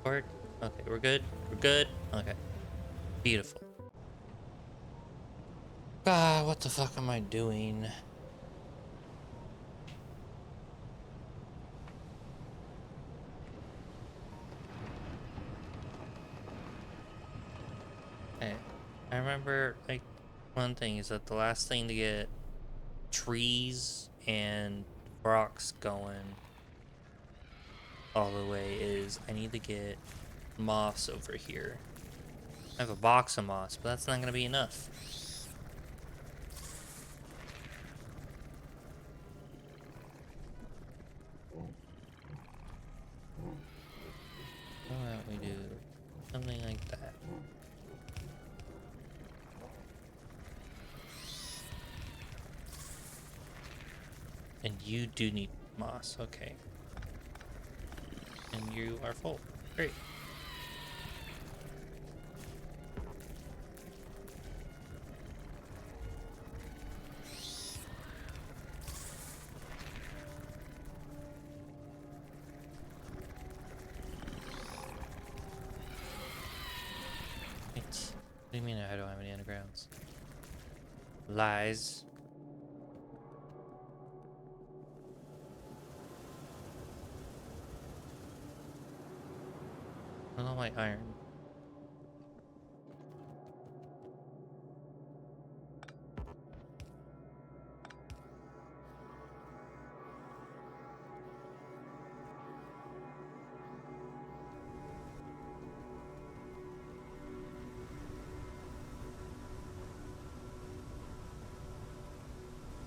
Work. Okay, we're good. We're good. Okay. Beautiful. God, what the fuck am I doing? Okay. I remember, like, one thing is that the last thing to get trees and rocks going all the way is I need to get moss over here. I have a box of moss, but that's not gonna be enough. Why don't we do something like that? And you do need moss, okay. And you are full. Great. Wait. What do you mean I don't have any undergrounds? Lies. Look at all my iron.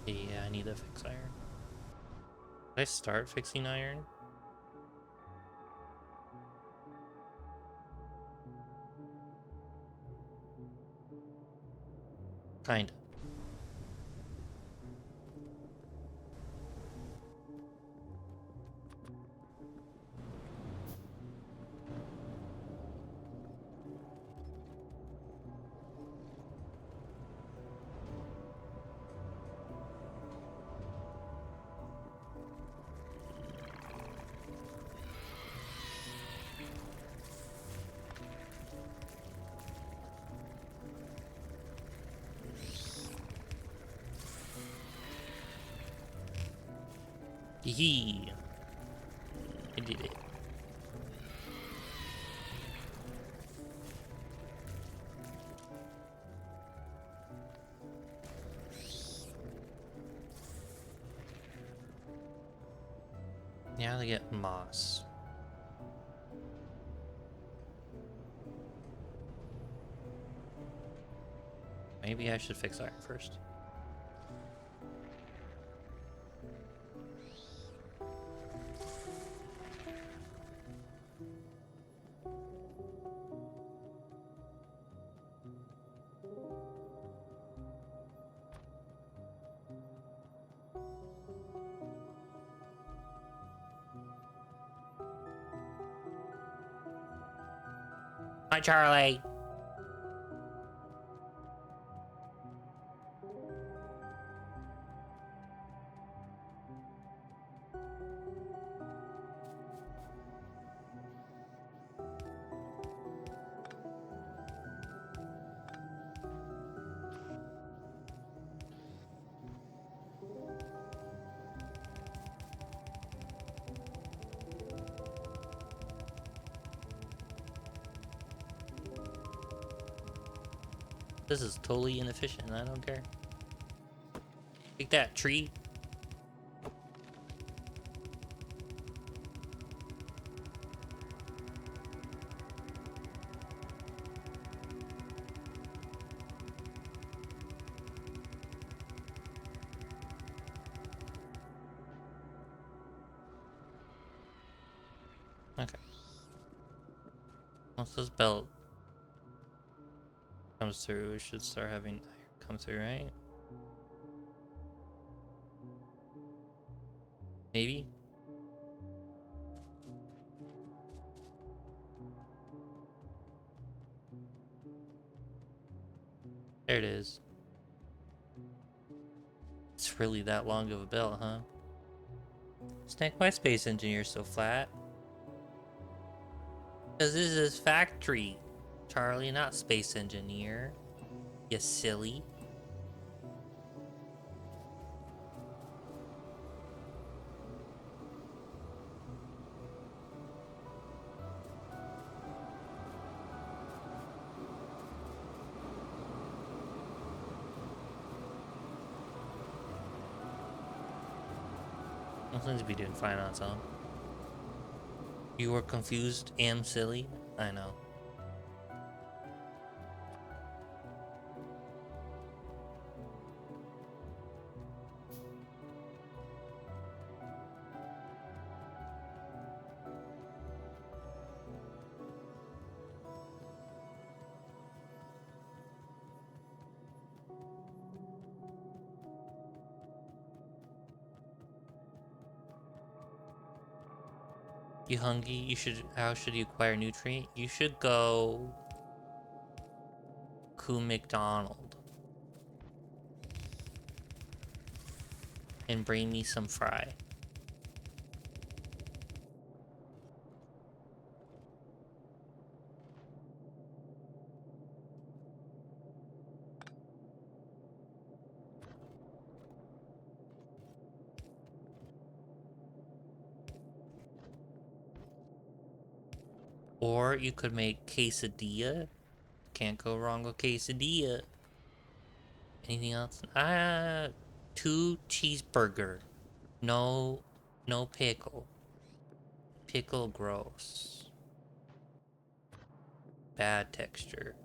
Yeah, I need to fix iron. Did I start fixing iron? Kinda. Yee. I did it. Now to get moss. Maybe I should fix iron first. Hi, Charlie. This is totally inefficient. I don't care. Take that, tree. Okay. Once this belt comes through, we should start having iron come through, right? Maybe? There it is. It's really that long of a belt, huh? Snack my space engineer so flat. Cause this is factory, Charlie, not space engineer. You silly. Nothing to be doing fine on its own. You were confused and silly? I know. You hungry? You should. How should you acquire nutrient? You should go McDonald and bring me some fry. Or you could make quesadilla. Can't go wrong with quesadilla. Anything else? 2 cheeseburger. No, no pickle. Pickle gross. Bad texture.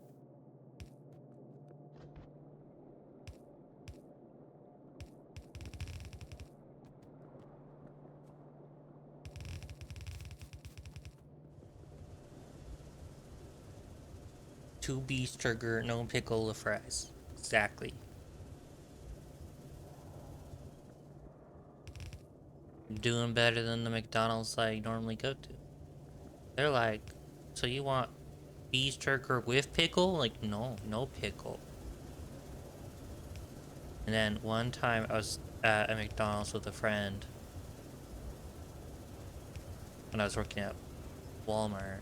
Two beef burger, no pickle or fries. Exactly. Doing better than the McDonald's I normally go to. They're like, so you want beef burger with pickle? Like, no, no pickle. And then one time I was at a McDonald's with a friend when I was working at Walmart,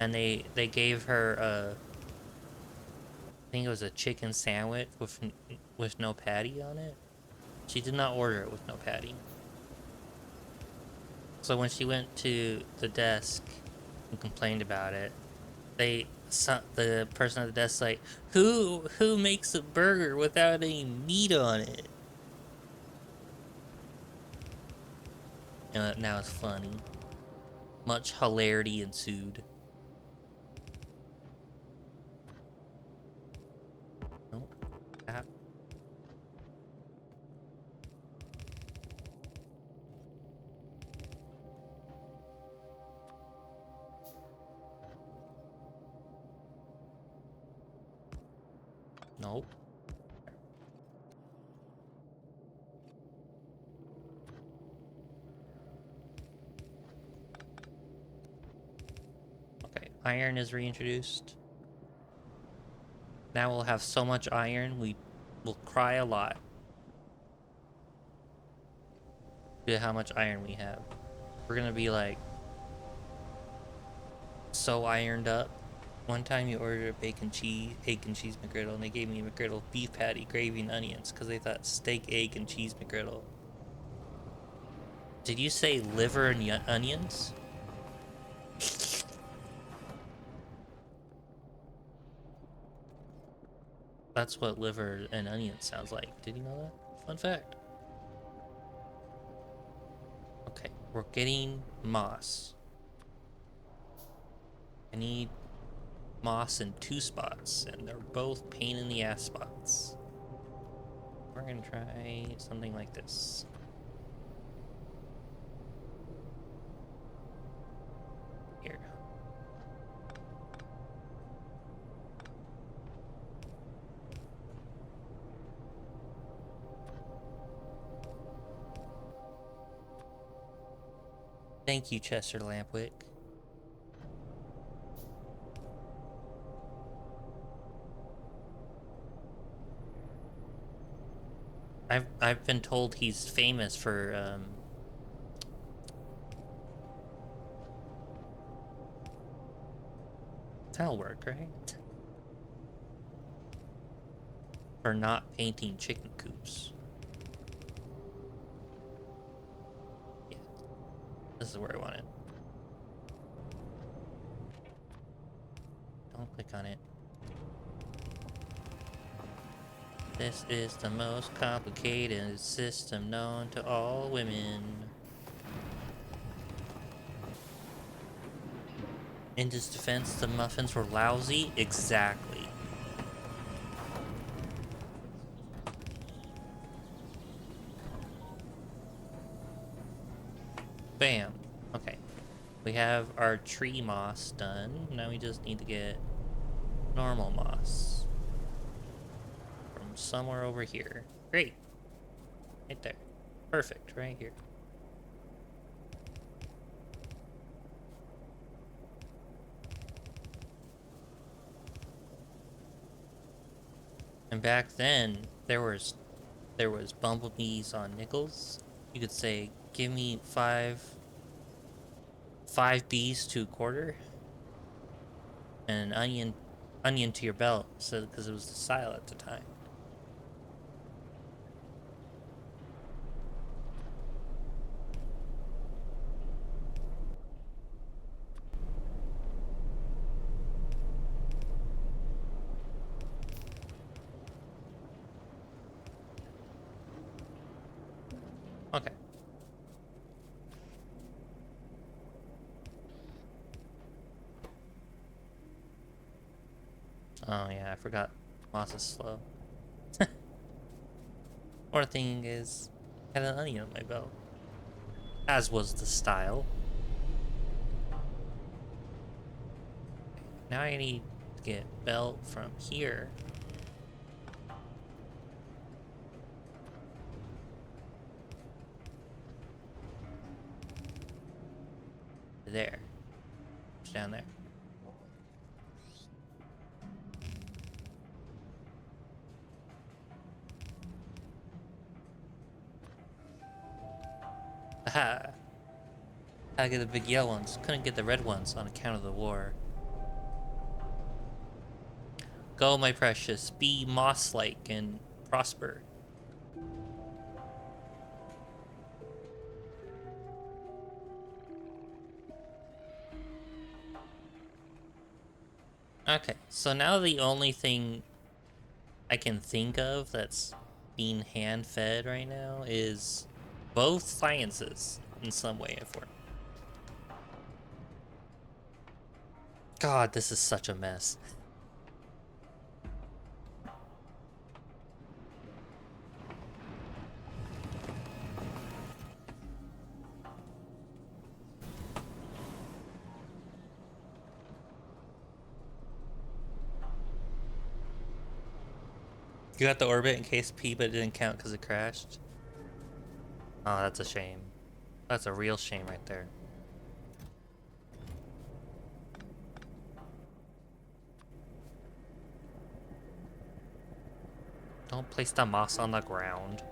and they gave her a, I think it was a chicken sandwich with no patty on it. She did not order it with no patty. So when she went to the desk and complained about it, the person at the desk like, who makes a burger without any meat on it? And now it's funny. Much hilarity ensued. Nope. That. Nope. Okay, iron is reintroduced. Now we'll have so much iron, we will cry a lot. Due to how much iron we have. We're gonna be like so ironed up. One time you ordered a egg and cheese McGriddle, and they gave me a McGriddle beef patty, gravy, and onions because they thought steak, egg, and cheese McGriddle. Did you say liver and onions? That's what liver and onions sounds like. Did you know that? Fun fact. Okay, we're getting moss. I need moss in 2 spots, and they're both pain in the ass spots. We're gonna try something like this. Here. Thank you, Chester Lampwick. I've been told he's famous for That'll work, right? For not painting chicken coops. Yeah, this is where I want it. Don't click on it. This is the most complicated system known to all women. In his defense, the muffins were lousy? Exactly. Bam. Okay. We have our tree moss done. Now we just need to get normal moss. From somewhere over here. Great. Right there. Perfect. Right here. And back then, there was bumblebees on nickels. You could say, give me five bees to a quarter, and an onion to your belt, so because it was the style at the time. Okay. Oh yeah, I forgot. Moss is slow. Or thing is, I had an onion on my belt, as was the style. Now I need to get belt from here. There. It's down there. Aha! Gotta get the big yellow ones. Couldn't get the red ones on account of the war. Go, my precious. Be moss-like and prosper. Okay, so now the only thing I can think of that's being hand-fed right now is both sciences in some way or form. God, this is such a mess. You got the orbit in case P, but it didn't count because it crashed? Oh, that's a shame. That's a real shame right there. Don't place the moss on the ground.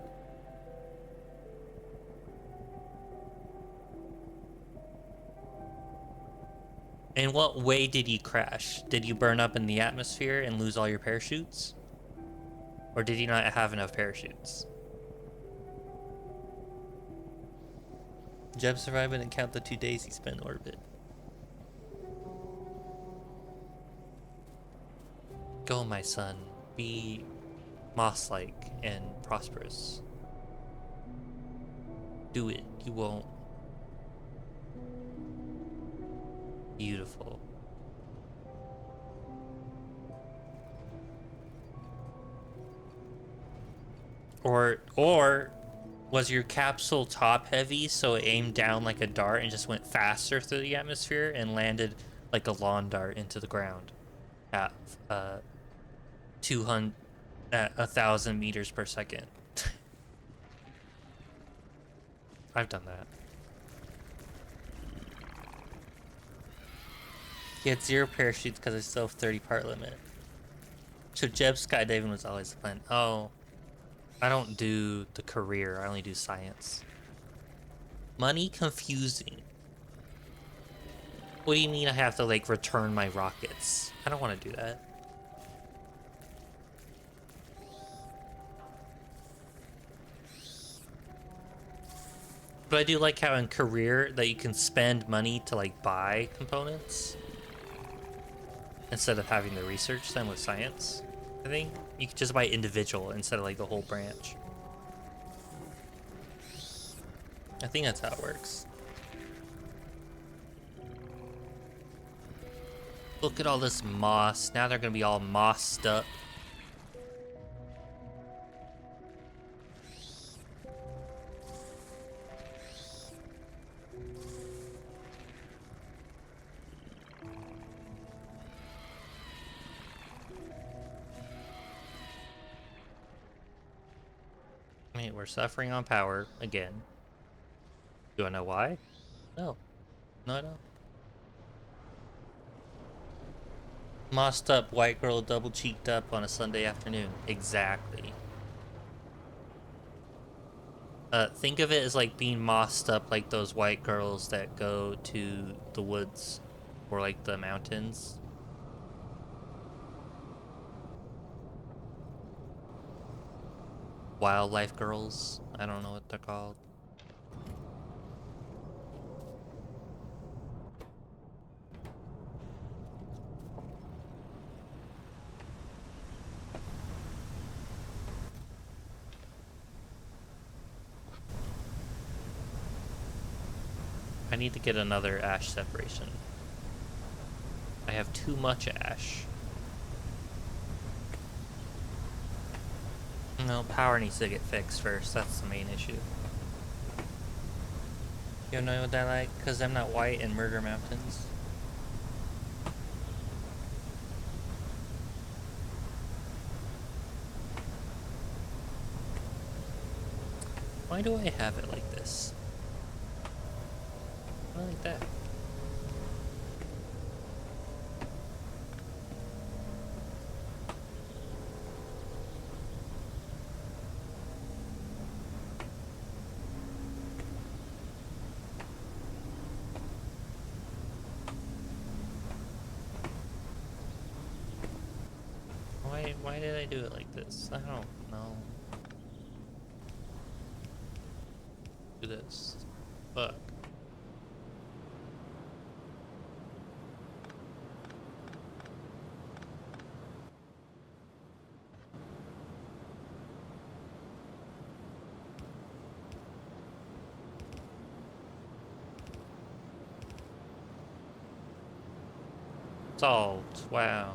In what way did you crash? Did you burn up in the atmosphere and lose all your parachutes? Or did you not have enough parachutes? Jeb survived and didn't count the 2 days he spent in orbit. Go, my son. Be moss-like and prosperous. Do it. You won't. Beautiful. Or was your capsule top heavy so it aimed down like a dart and just went faster through the atmosphere and landed like a lawn dart into the ground at 1,000 meters per second? I've done that. He had 0 parachutes because I still have 30 part limit. So Jeb skydiving was always the plan. Oh, I don't do the career. I only do science. Money confusing. What do you mean I have to, like, return my rockets? I don't want to do that. But I do like how in career that you can spend money to, like, buy components instead of having to research them with science. I think you could just buy individual instead of, like, the whole branch. I think that's how it works. Look at all this moss. Now they're gonna be all mossed up. I mean, we're suffering on power again. Do I know why? No. No, I don't. Mossed up white girl double cheeked up on a Sunday afternoon. Exactly. Think of it as like being mossed up like those white girls that go to the woods or like the mountains. Wildlife girls. I don't know what they're called. I need to get another ash separation. I have too much ash. No, power needs to get fixed first. That's the main issue. You know what I like? Because I'm not white and murder mountains. Why do I have it like this? I like that. Why did I do it like this? I don't know. Do this. Fuck. Solved. Wow.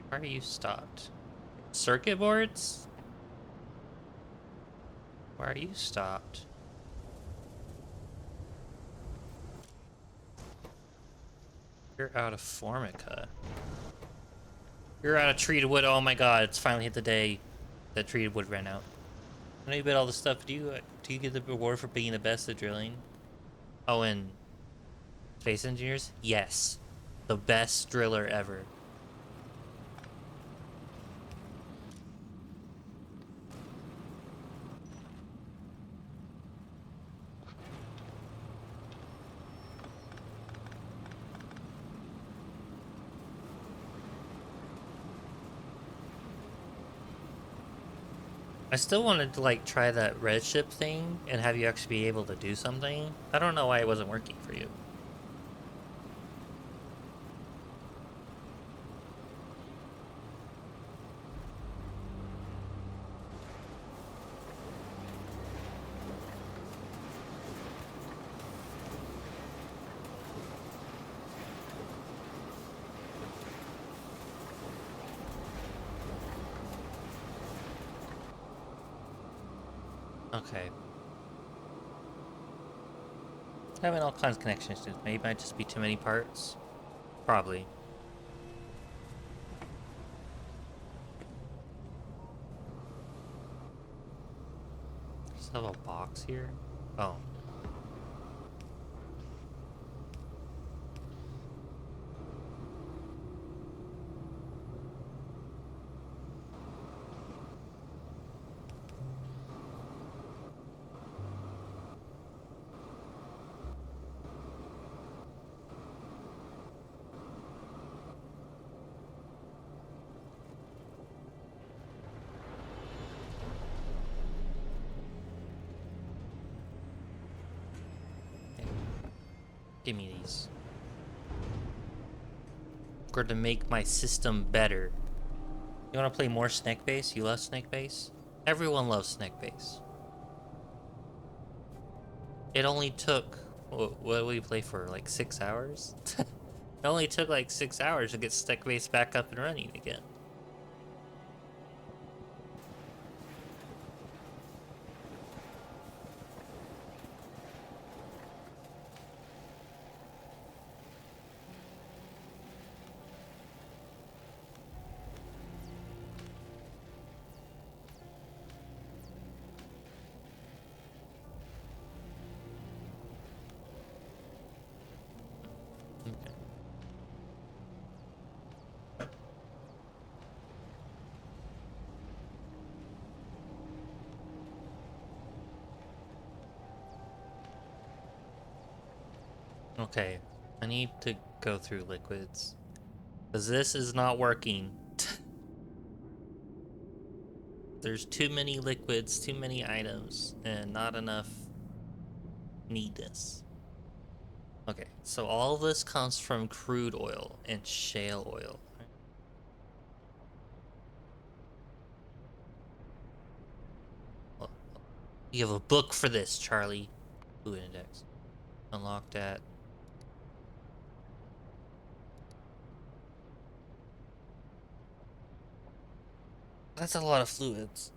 Why are you stopped? Circuit boards? Why are you stopped? You're out of Formica. You're out of treated wood. Oh my god, it's finally hit the day that treated wood ran out. I know you bet all this stuff. Do you get the reward for being the best at drilling? Oh, and Space Engineers? Yes. The best driller ever. I still wanted to like try that red ship thing and have you actually be able to do something. I don't know why it wasn't working for you. Okay. Having all kinds of connections to maybe might just be too many parts. Probably. Still have a box here? Oh. Give me these. Or to make my system better. You want to play more Snake Base? You love Snake Base? Everyone loves Snake Base. It only took... What did we play for? Like 6 hours? It only took like 6 hours to get Snake Base back up and running again. Okay, I need to go through liquids. Because this is not working. There's too many liquids, too many items, and not enough neatness. Okay, so all this comes from crude oil and shale oil. Well, you have a book for this, Charlie. Fluid index. Unlock that. That's a lot of fluids.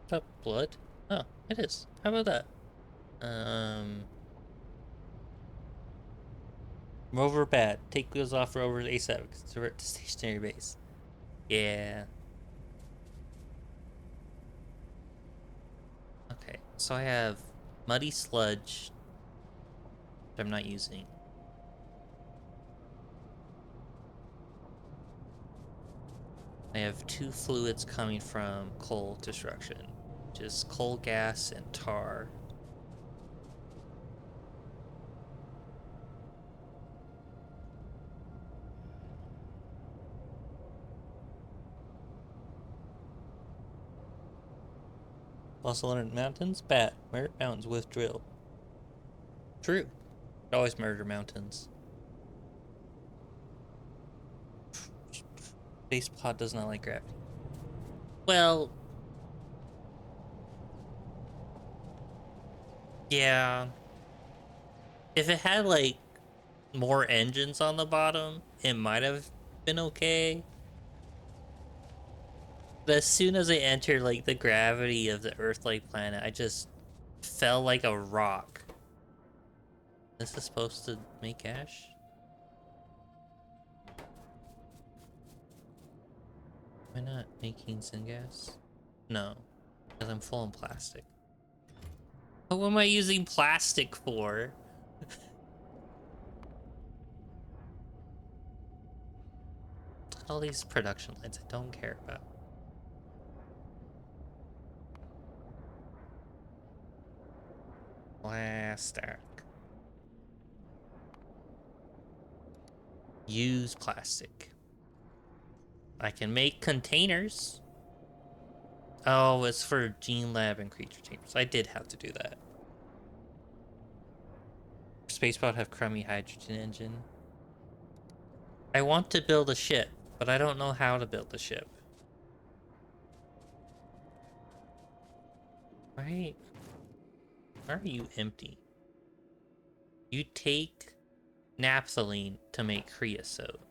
Is that blood? Oh, it is. How about that? Rover bad. Take wheels off rovers ASAP. Convert to stationary base. Yeah. Okay, so I have muddy sludge, which I'm not using. I have 2 fluids coming from coal destruction, which is coal gas and tar. Also learned mountains? Bad. Murder mountains with drill. True. Always murder mountains. Space pod does not like gravity. Well... yeah. If it had, like, more engines on the bottom, it might have been okay. But as soon as I entered, like, the gravity of the Earth-like planet, I just fell like a rock. This is supposed to make ash? Am I not making syngas? No, because I'm full in plastic. But what am I using plastic for? All these production lines I don't care about. Plastic. Use plastic. I can make containers. Oh, it's for Gene Lab and Creature Chambers. I did have to do that. Spacepod have crummy hydrogen engine. I want to build a ship, but I don't know how to build a ship. Why are you empty? You take naphthalene to make creosote.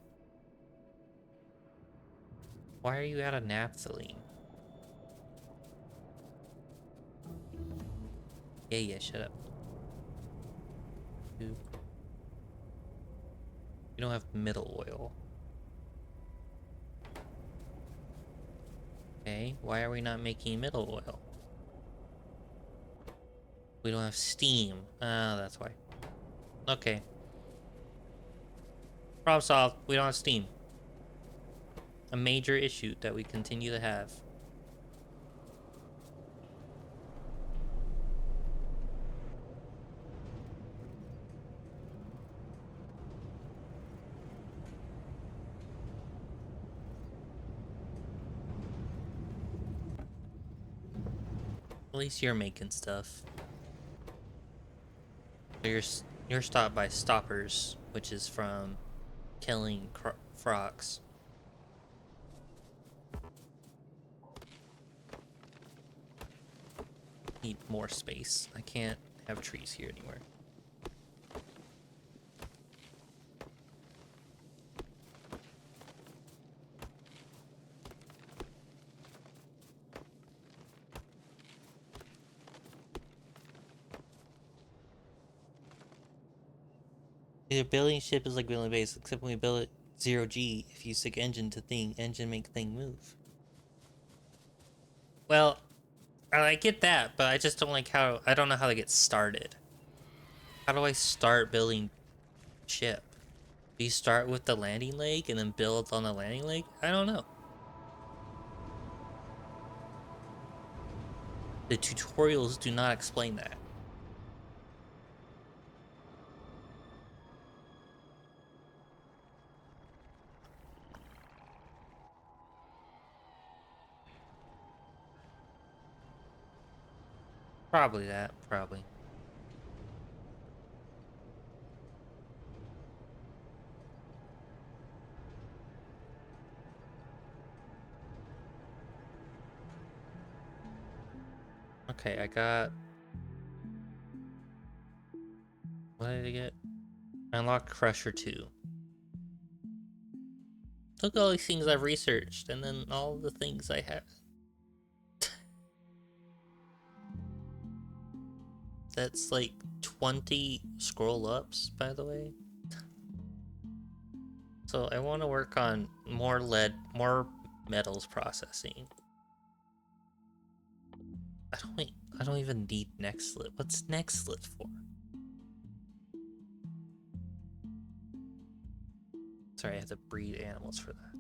Why are you out of naphthalene? Yeah, shut up. You don't have middle oil. Okay, why are we not making middle oil? We don't have steam. Ah, that's why. Okay. Problem solved. We don't have steam. A major issue that we continue to have. At least you're making stuff. So you're stopped by stoppers, which is from killing frogs. Need more space. I can't have trees here anymore. Either building ship is like building base, except when we build it 0G, if you stick engine to thing, engine make thing move. Well, I get that, but I just don't like how, I don't know how to get started. How do I start building ship? Do you start with the landing leg and then build on the landing leg? I don't know. The tutorials do not explain that. Probably that, probably. Okay, I got... What did I get? Unlock Crusher 2. Look at all these things I've researched, and then all the things I have. That's like 20 scroll ups, by the way. So I want to work on more more metals processing. I don't even need next slit. What's next slit for? Sorry, I have to breed animals for that.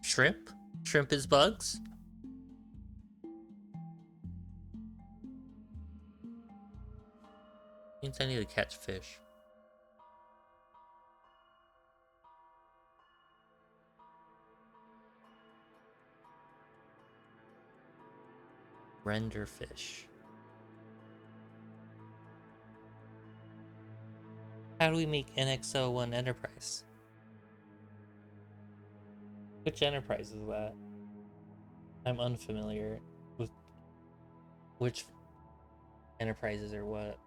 Shrimp? Shrimp is bugs? Means I need to catch fish. Render fish. How do we make NX01 Enterprise? Which Enterprise is that? I'm unfamiliar with which Enterprises are what.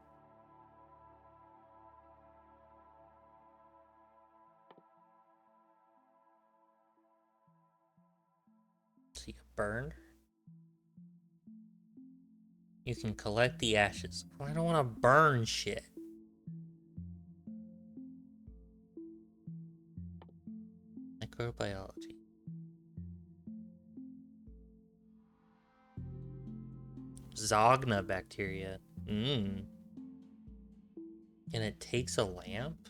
So you can burn. You can collect the ashes. Well, I don't want to burn shit. Microbiology. Zogna bacteria. Mmm. And it takes a lamp?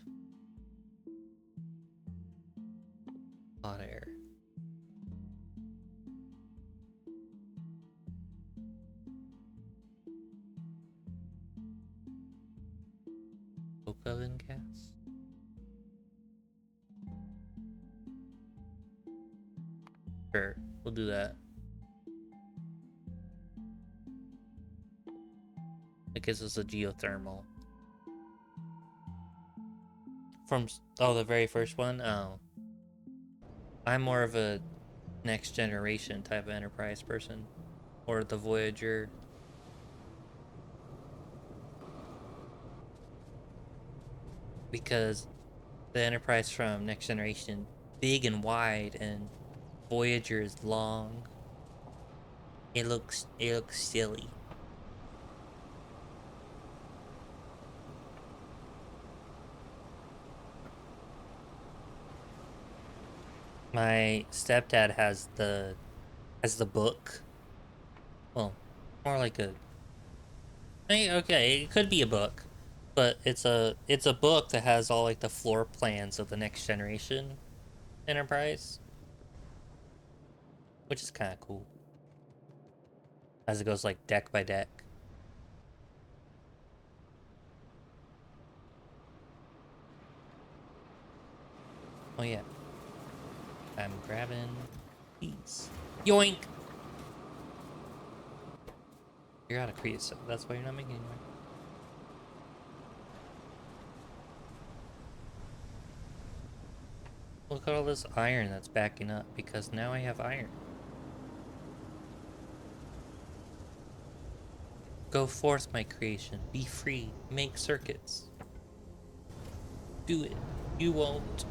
Hot air. Coke oven gas? Sure, we'll do that. It gives us a geothermal. From, oh, the very first one? Oh. I'm more of a next generation type of Enterprise person. Or the Voyager. Because the Enterprise from Next Generation, big and wide, and Voyager is long. It looks silly. My stepdad has the book. Well, more like a, okay, it could be a book, but it's a book that has all like the floor plans of the Next Generation Enterprise, which is kind of cool. As it goes like deck by deck. Oh yeah. I'm grabbing these. Yoink! You're out of creosote. That's why you're not making any more. Look at all this iron that's backing up because now I have iron. Go forth, my creation. Be free. Make circuits. Do it. You won't.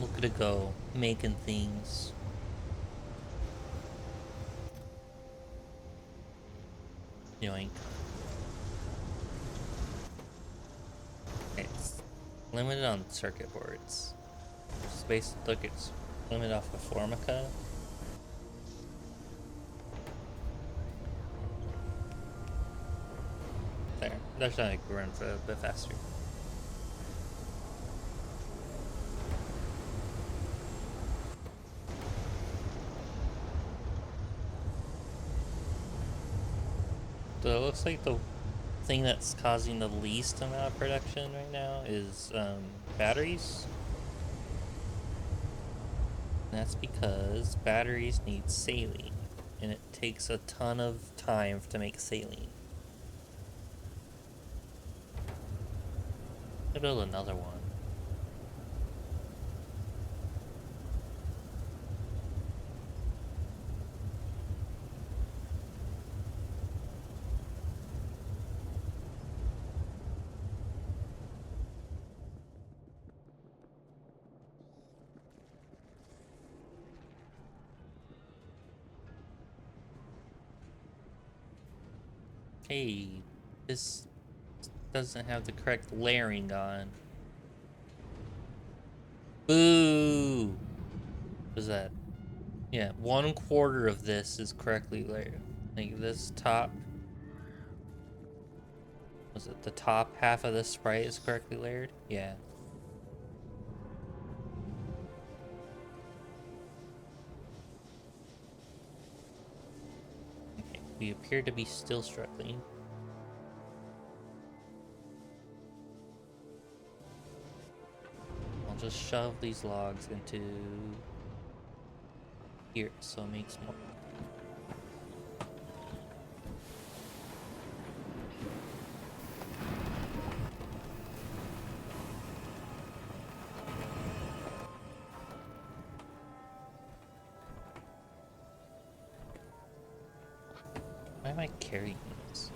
Look at it go. Making things. Yoink. It's limited on circuit boards. Space, look, it's limited off of Formica. There. That's not like run for a bit faster. So it looks like the thing that's causing the least amount of production right now is batteries. And that's because batteries need saline, and it takes a ton of time to make saline. I'll build another one. Hey, this doesn't have the correct layering on. Boo! What is that? Yeah, 1/4 of this is correctly layered. Like this top, was it the top half of this sprite is correctly layered? Yeah. Okay, we appear to be still struggling. I'll just shove these logs into here so it makes more. Why am I carrying this?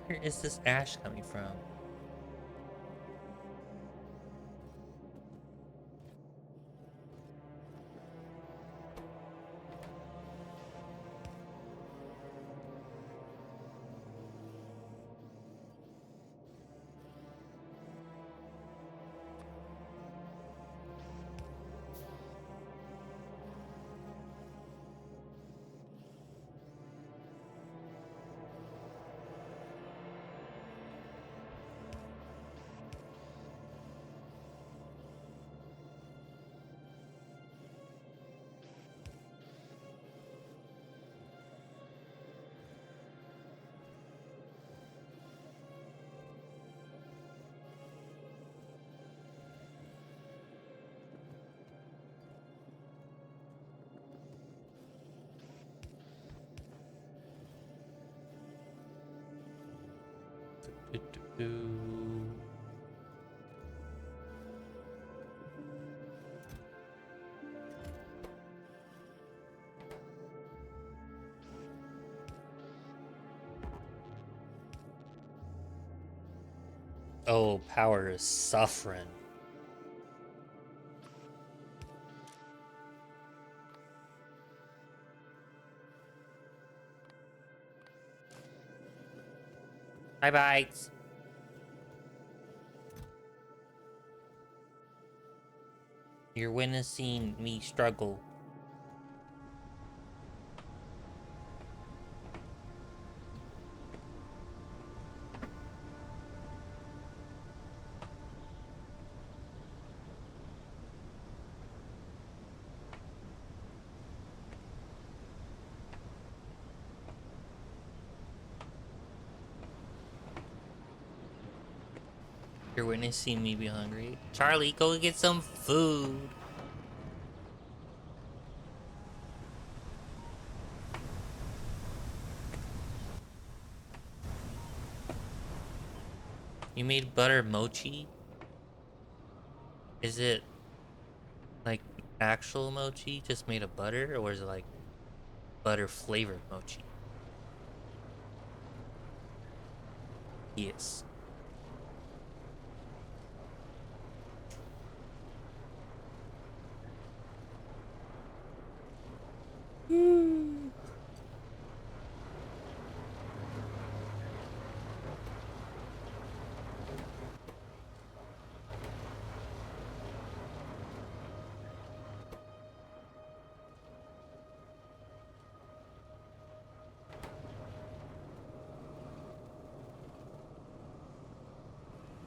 Where is this ash coming from? Oh, power is suffering. Bye bye. You're witnessing me struggle. You're witnessing me be hungry. Charlie, go get some food. You made butter mochi? Is it like actual mochi just made of butter, or is it like butter flavored mochi? Yes.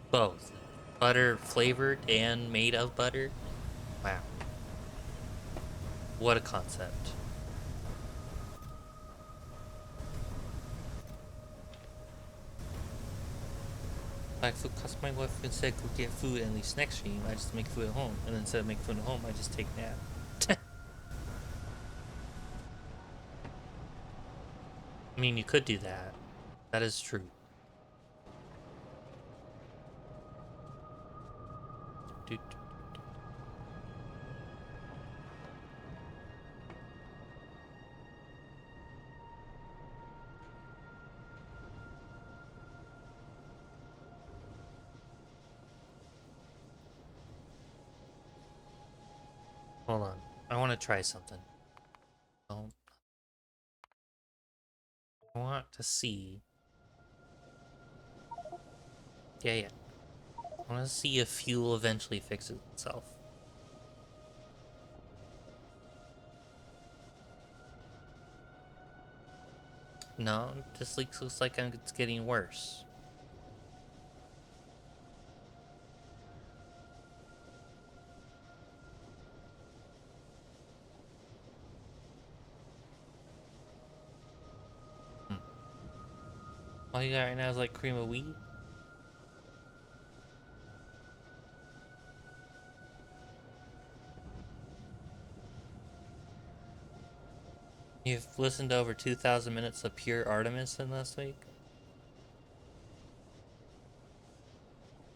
Both. Butter flavored and made of butter? Wow. What a concept. Like, so, cause my wife said go get food and leave snacks stream, I just make food at home. And then instead of making food at home, I just take a nap. I mean, you could do that. That is true. Dude. Hold on. I want to try something. I want to see. Yeah. I want to see if fuel eventually fixes itself. No, this looks like it's getting worse. All you got right now is like cream of wheat. You've listened to over 2,000 minutes of pure Artemis in last week?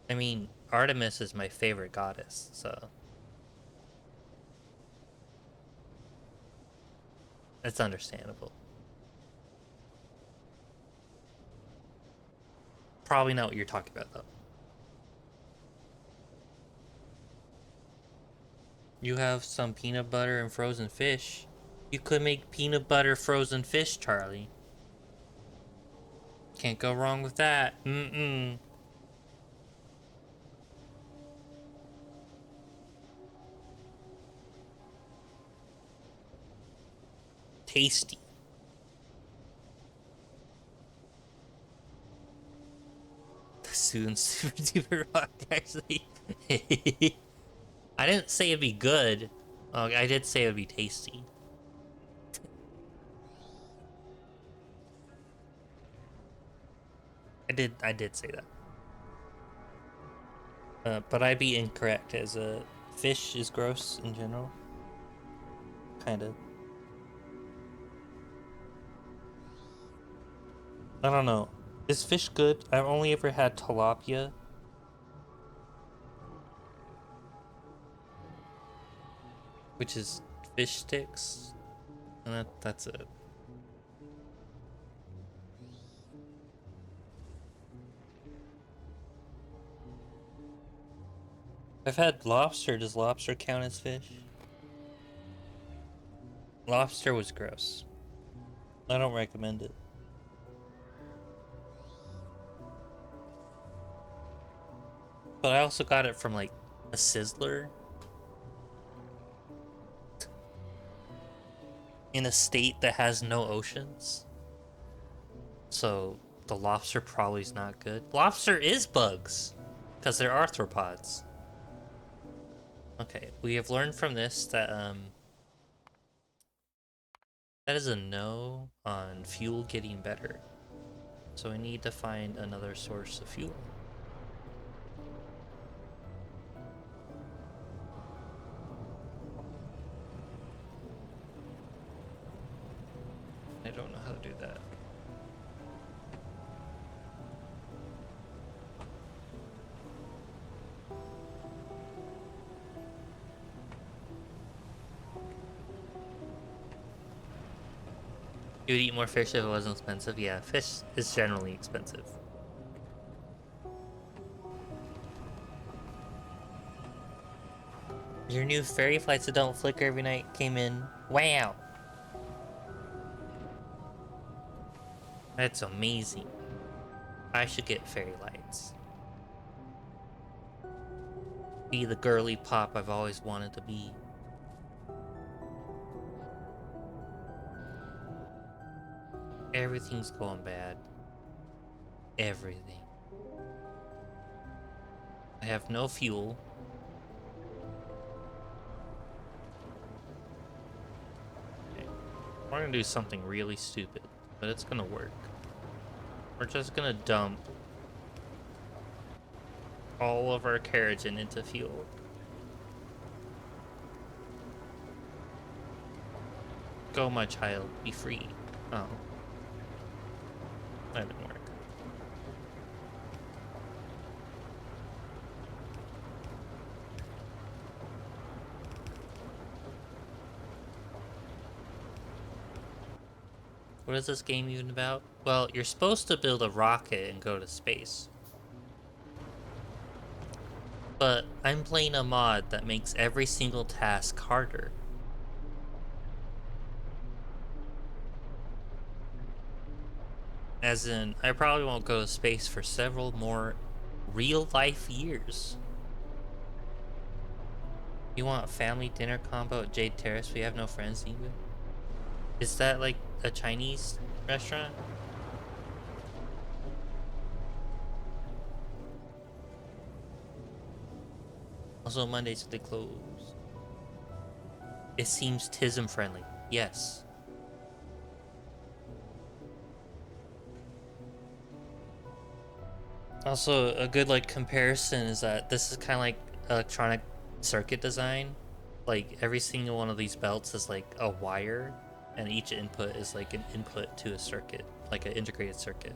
I mean, Artemis is my favorite goddess, so it's understandable. Probably not what you're talking about, though. You have some peanut butter and frozen fish. You could make peanut butter frozen fish, Charlie. Can't go wrong with that. Mm-mm. Tasty. Soon, super duper rock, actually. I didn't say it'd be good. Oh, I did say it'd be tasty. I did say that. But I'd be incorrect, as a fish is gross in general. Kind of. I don't know. Is fish good? I've only ever had tilapia, which is fish sticks, and that's it. I've had lobster. Does lobster count as fish? Lobster was gross. I don't recommend it. But I also got it from like a Sizzler in a state that has no oceans. So the lobster probably is not good. Lobster is bugs because they're arthropods. Okay, we have learned from this that that is a no on fuel getting better. So I need to find another source of fuel. I don't know how to do that. You would eat more fish if it wasn't expensive? Yeah, fish is generally expensive. Your new ferry flights that don't flicker every night came in. Wow! That's amazing. I should get fairy lights. Be the girly pop I've always wanted to be. Everything's going bad. Everything. I have no fuel. Okay. We're gonna do something really stupid, but it's gonna work. We're just gonna dump all of our kerosene into fuel. Go, my child, be free. Oh. That didn't work. What is this game even about? Well, you're supposed to build a rocket and go to space. But I'm playing a mod that makes every single task harder. As in, I probably won't go to space for several more real-life years. You want a family dinner combo at Jade Terrace? We have no friends even. Is that like a Chinese restaurant? Also, Mondays they close. It seems TISM friendly. Yes. Also, a good like comparison is that this is kind of like electronic circuit design. Like every single one of these belts is like a wire, and each input is like an input to a circuit, like an integrated circuit.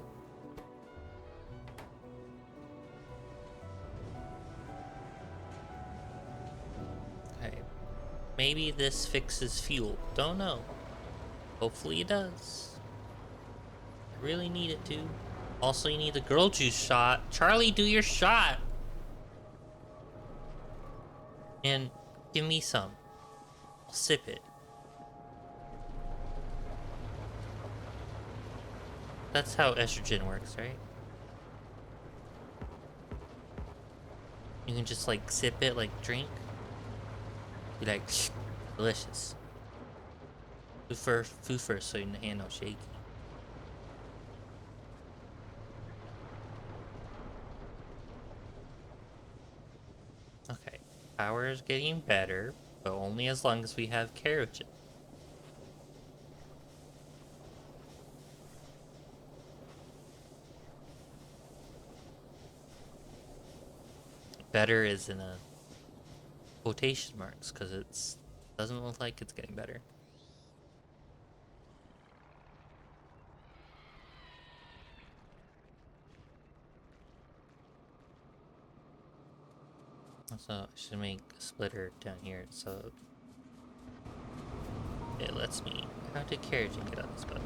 Okay, maybe this fixes fuel. Don't know. Hopefully it does. I really need it to. Also, you need the girl juice shot. Charlie, do your shot! And give me some. I'll sip it. That's how estrogen works, right? You can just like sip it like drink. Be like, delicious. Food first so your hand don't shaky. Okay, power is getting better, but only as long as we have kerosene. Better is in a quotation marks because it's doesn't look like it's getting better. Also, I should make a splitter down here so it lets me. How did kerosene get on this button?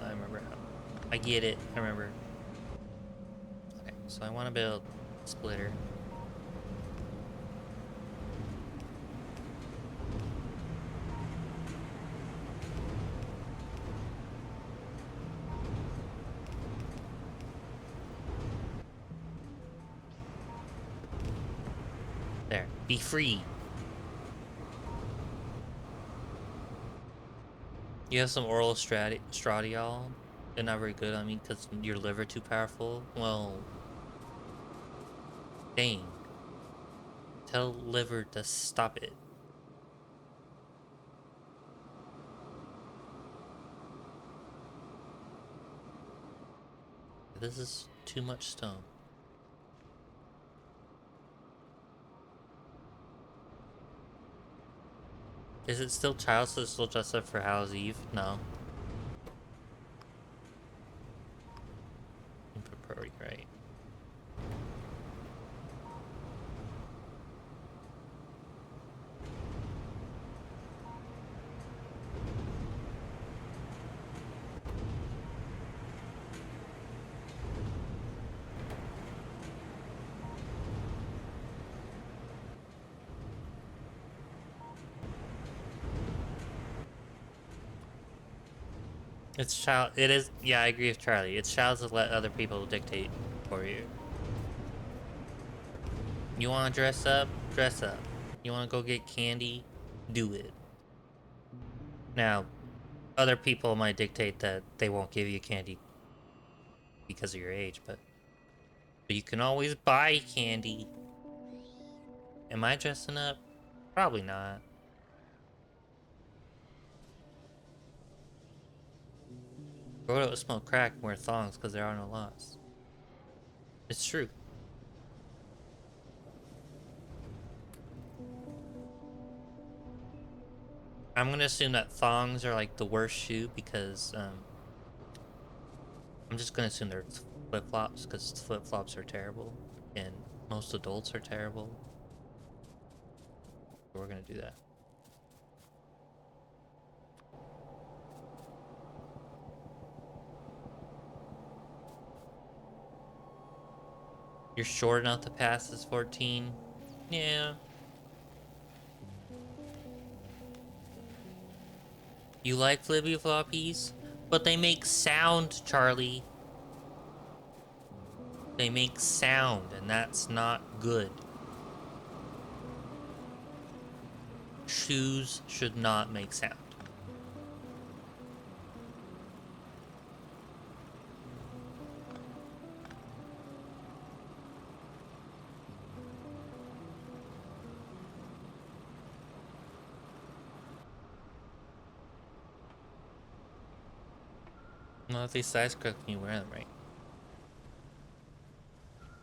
I remember how. I get it. I remember. Okay, so I want to build a splitter. There. Be free. You have some oral stradiol. They're not very good on me because your liver too powerful. Well, dang. Tell liver to stop it. This is too much stone. Is it still childless? Still dressed up for Hallow's Eve? No. Input priority, right? It's child. It is. Yeah, I agree with Charlie. It's child to let other people dictate for you. You want to dress up? Dress up. You want to go get candy? Do it. Now, other people might dictate that they won't give you candy because of your age, but you can always buy candy. Am I dressing up? Probably not. Grow up, smoke crack, and wear thongs because there are no laws. It's true. I'm gonna assume that thongs are like the worst shoe because I'm just gonna assume they're flip-flops because flip-flops are terrible and most adults are terrible. So we're gonna do that. You're short enough to pass this 14? Yeah. You like flippy floppies? But they make sound, Charlie. They make sound, and that's not good. Shoes should not make sound. Well, if they size correct, you wear them right.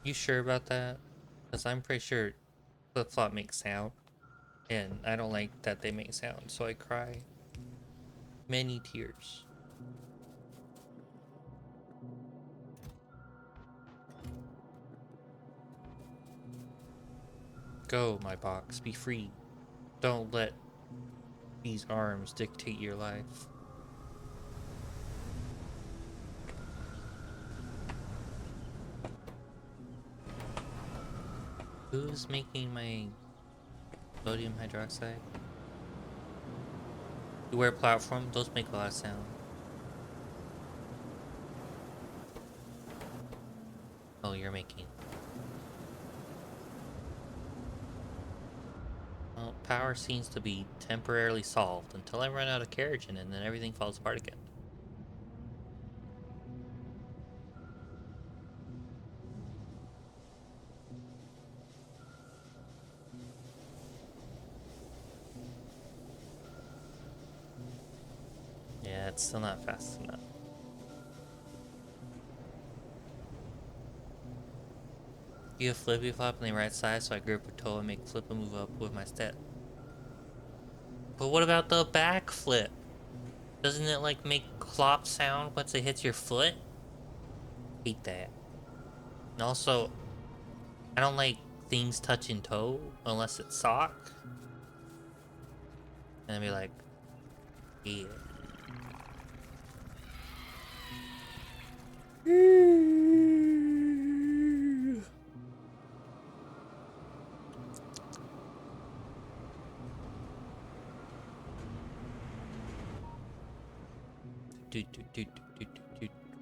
You sure about that? Because I'm pretty sure flip-flop makes sound. And I don't like that they make sound, so I cry many tears. Go, my box, be free. Don't let these arms dictate your life. Who's making my sodium hydroxide? You wear platform, those make a lot of sound. Oh, you're making. Well, power seems to be temporarily solved until I run out of kerosene and then everything falls apart again. Yeah, it's still not fast enough. You have flippy flop on the right side, so I grip a toe and make flip and move up with my step. But what about the back flip? Doesn't it like make clop sound once it hits your foot? Hate that. And also, I don't like things touching toe unless it's sock. And I'd be like, yeah.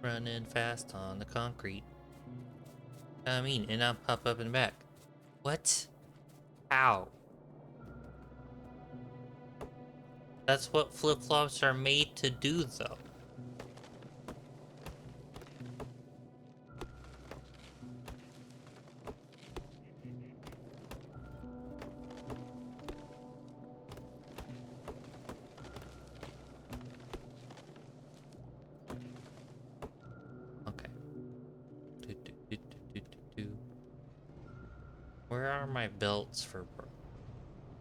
Running fast on the concrete. I mean, and I'll pop up and back. What? How? That's what flip-flops are made to do, though. Okay. Do. Where are my belts for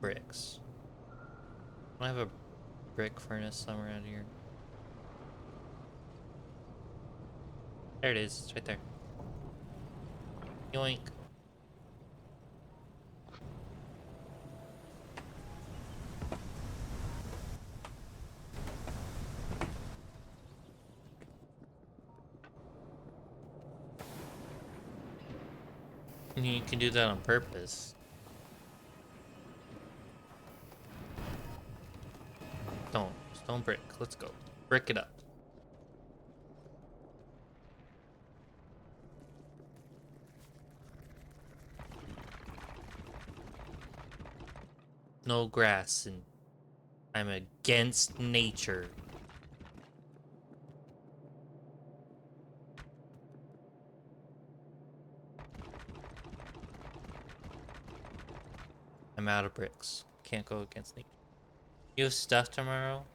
bricks? I have a brick furnace somewhere around here. There it is. It's right there. Yoink. You can do that on purpose. Stone brick. Let's go. Brick it up. No grass, and I'm against nature. I'm out of bricks. Can't go against nature. You have stuff tomorrow?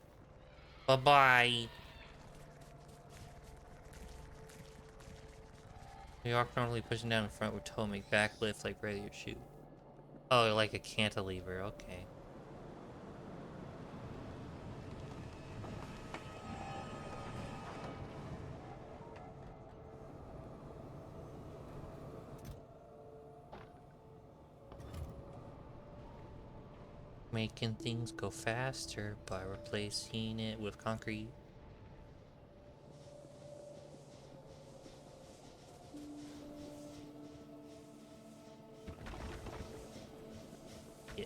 Bye-bye. You are normally pushing down in front with toe make backlift like regular shoe. Oh, like a cantilever. Okay. Making things go faster by replacing it with concrete. Yeah.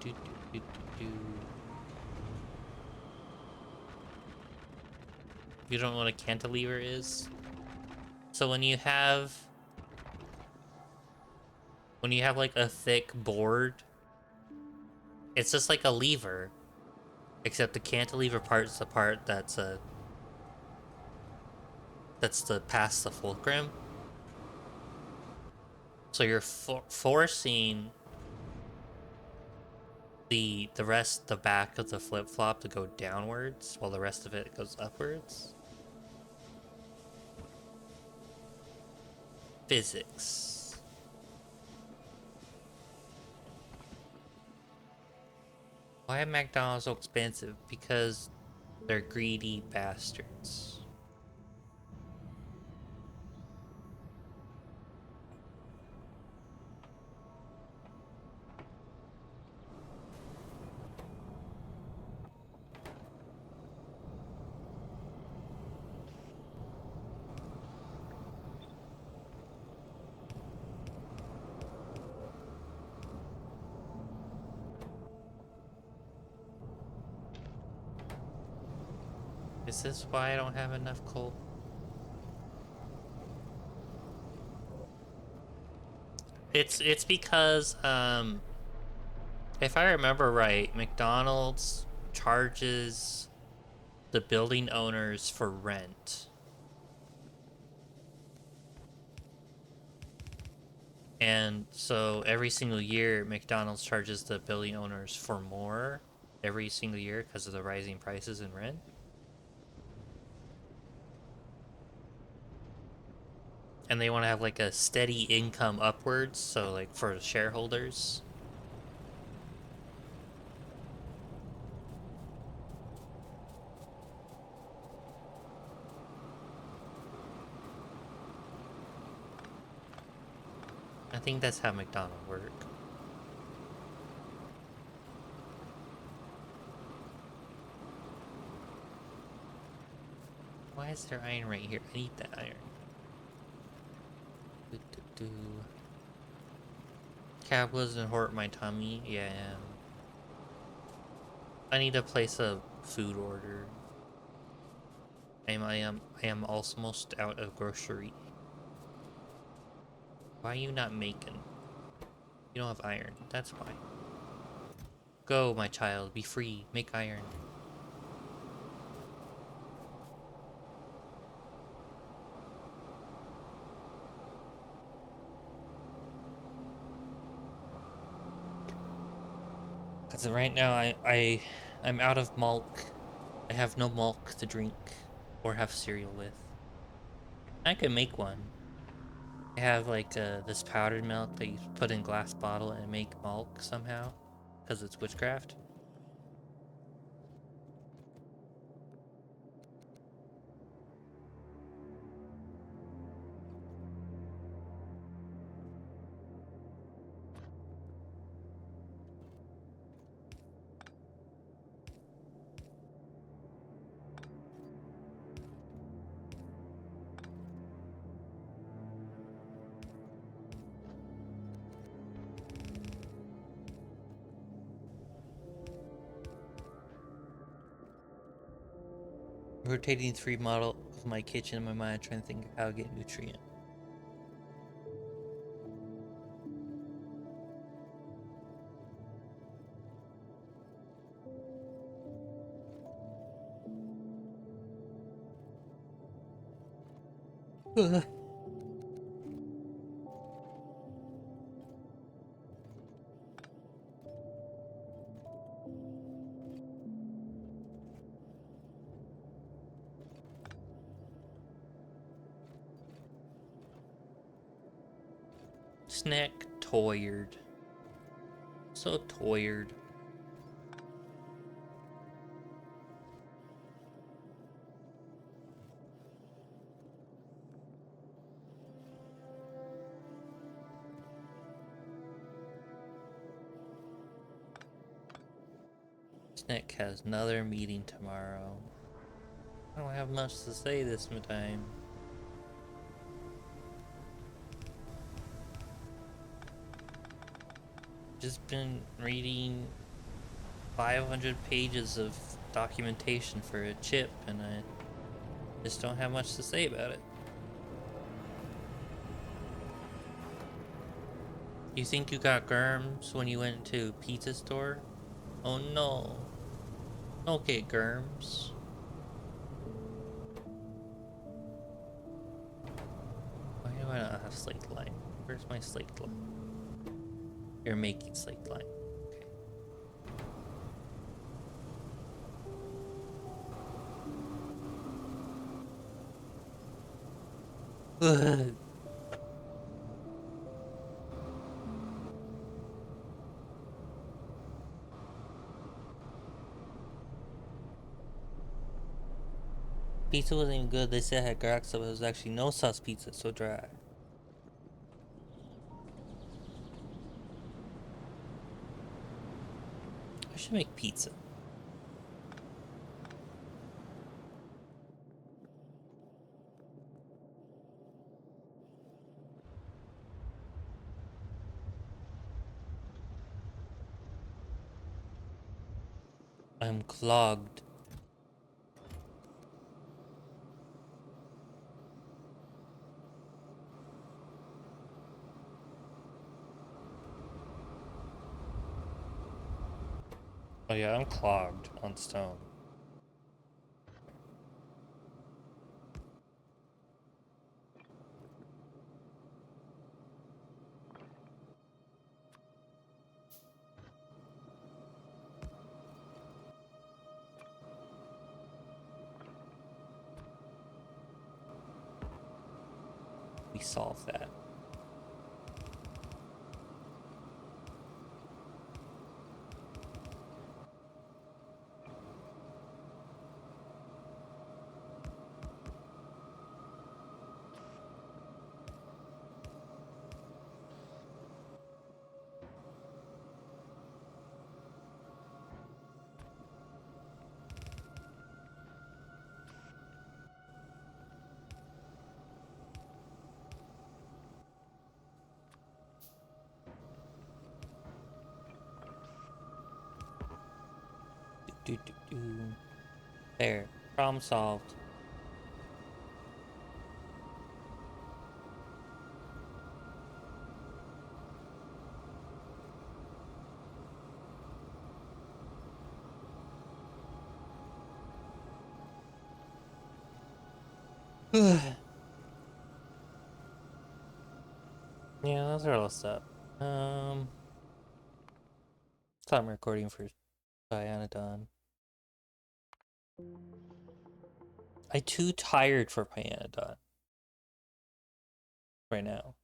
Do, do, do, do, do. You don't know what a cantilever is? So when you have like a thick board, it's just like a lever, except the cantilever part is the part that's the past the fulcrum. So you're forcing the back of the flip-flop to go downwards while the rest of it goes upwards. Physics. Why are McDonald's so expensive? Because they're greedy bastards. Is this why I don't have enough coal? It's because if I remember right, McDonald's charges the building owners for rent. And so every single year, McDonald's charges the building owners for more every single year because of the rising prices in rent. And they want to have like a steady income upwards, so like for the shareholders. I think that's how McDonald's work. Why is there iron right here? I need that iron. Do. Capitalism hurt my tummy. Yeah. I need to place a food order. I am almost out of grocery. Why are you not making? You don't have iron. That's why. Go, my child. Be free. Make iron. Because right now I'm out of milk. I have no milk to drink or have cereal with. I could make one. I have like this powdered milk that you put in glass bottle and make milk somehow. Because it's witchcraft. Rotating 3 model of my kitchen in my mind, trying to think of how to get nutrient. Snack tired. So tired. Snack has another meeting tomorrow. I don't have much to say this time. Just been reading 500 pages of documentation for a chip, and I just don't have much to say about it. You think you got germs when you went to pizza store? Oh no. Don't get germs. Why do I not have slate line? Where's my slate line? You're making slate line. Okay. Pizza wasn't even good. They said it had garlic, so it was actually no sauce pizza, so dry. I should make pizza. I'm clogged. Oh yeah, I'm clogged on stone. We solved that. There. Problem solved. Yeah, those are all the stuff. Stop recording for Pyanodon. I'm too tired for Pyanodon right now.